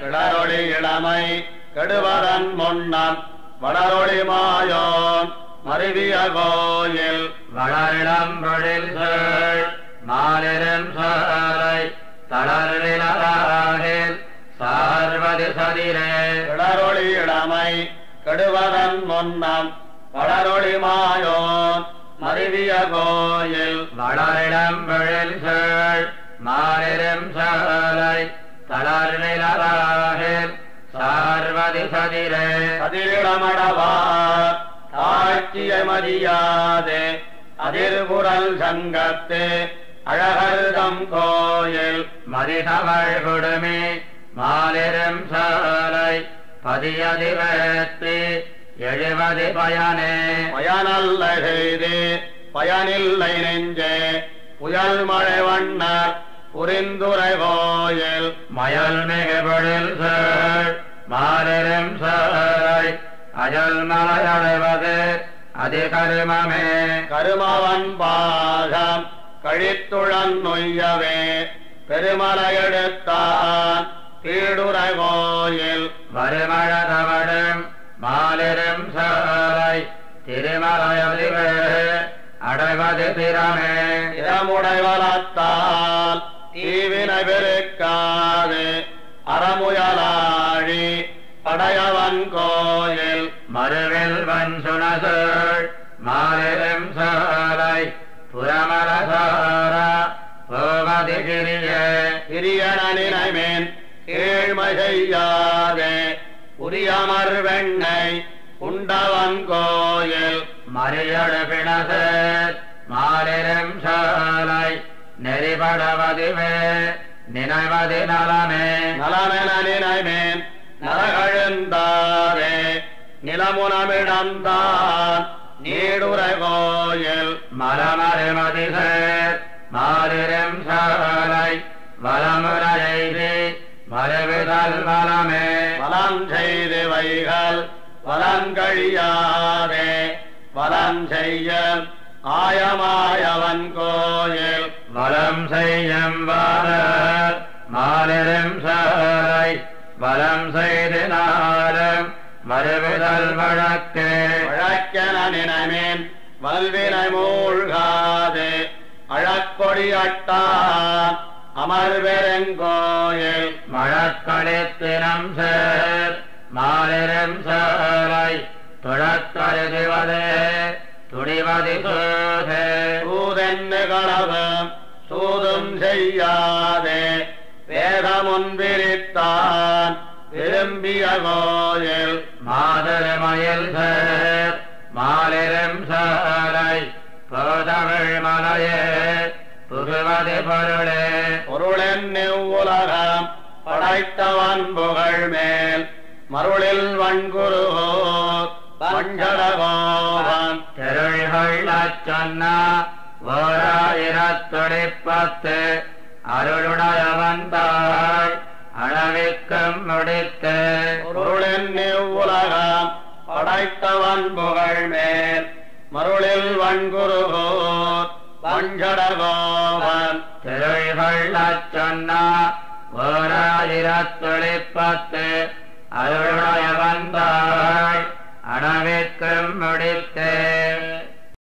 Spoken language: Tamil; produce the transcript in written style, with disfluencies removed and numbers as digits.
கிளரொளி இளமை கெடுவரன் முன்னம் வளரொளி மாயோன் மருவிய கோயில் வளரிடம் பொழில் சேள் மாலிரும் சோலை தளர்விலாகில் சார்வதி சதிரே கிளரொளி இளமை கெடுவரன் முன்னம் வளரொளி மாயோன் மருவிய கோயில் வளரிடம் பொழில் சேள் மாலிரும் சோலை தளர்விலாகில் சார்வதி சதிரே அதிரிடமடவார் தாழ்ச்சிய மதியாதே அதிர்புரல் சங்கத்து அழகர்தம் கோயில் மதிதவள் குடுமி மாலிரும் சோலை பதியதிவேத்தி எழுவது பயனே பயனல்ல செய்து பயனில்லை நெஞ்சே புயல் மழை வண்ணர் புரிந்துரை கோயில் மயல் மிகு பொழில் சேள் மாலிரும் சோலை அஜல் மலையடைவது அதிகருமமே கருமவன் பாகம் கழித்துழன் நொய்யவே பெருமலையெடுத்தான் தீடுரை கோயில் வருமழதவடும் மாலிரும் சோலை திருமலையதிவே அடைவது திறமே இடமுடைவலத்தால் தீவினை பெருக்காது அறமுயலாழி படையவன் கோயில் மறுவில் வன் சுனசோள் மாலிரும் சோலை புறமரசோர போவது கிரியே பிரியனினைமேன் கீழ்மை செய்யாதே உரியமர் வெண்ணை உண்டவன் கோயில் மறியடு பிணசேத் மாலிரும் சோலை நெறிபடவதுவே நினைவது நலமே நலமென நினைமேன் நரகழுந்தாதே நிலமுனமிடந்தான் நீடுரை கோயில் மலமருமதிசேத் மாலிரும் சோலை வலமுறையெய்தி மறுவிதல் வலமே வலம் செய்து வைகள் வலம் கழியாதே வலம் செய்ய ஆயமாயவன் கோயில் வலம் செய்யும் வாரர் மாலிரும் சோலை வலம் செய்து நாளும் மறுவிதல் வழக்கே வழக்கென நினைமேன் வல்வினை மூழ்காதே அழக்கொடியட்டான் அமர்வெருங்கோயில் மழக்களித்தினம் சேர் மாலிரும் சோலை துழக்கருதுவதே துணிவது சூதே சூதென்னு களவும் சூதும் செய்யாதே வேதமுன் விரித்தான் விரும்பிய கோயில் மாதரமயில் சேர் மாலிரும் சோலை போதமிழ் மலையே புகுவது பொருளே பொருளென்னு உலகம் படைத்தவன் புகழ் மேல் மருளில் வன்குருகோர் வஞ்சடகோபன் தெருள்கள் சொன்னா ஓராயிரத்துடிப்பத்து அருளுடையவன் தாள் அளவிக்கும் முடித்து பொருளென்னு உலகம் படைத்தவன் புகழ் மேல் மருளில் வன்குருகோர் வஞ்சடகோபன் தெருள்கள் சொன்னா ஓராயிரத்துடிப்பத்து அருளுடையவன் தாள் அளவிக்கும் முடித்து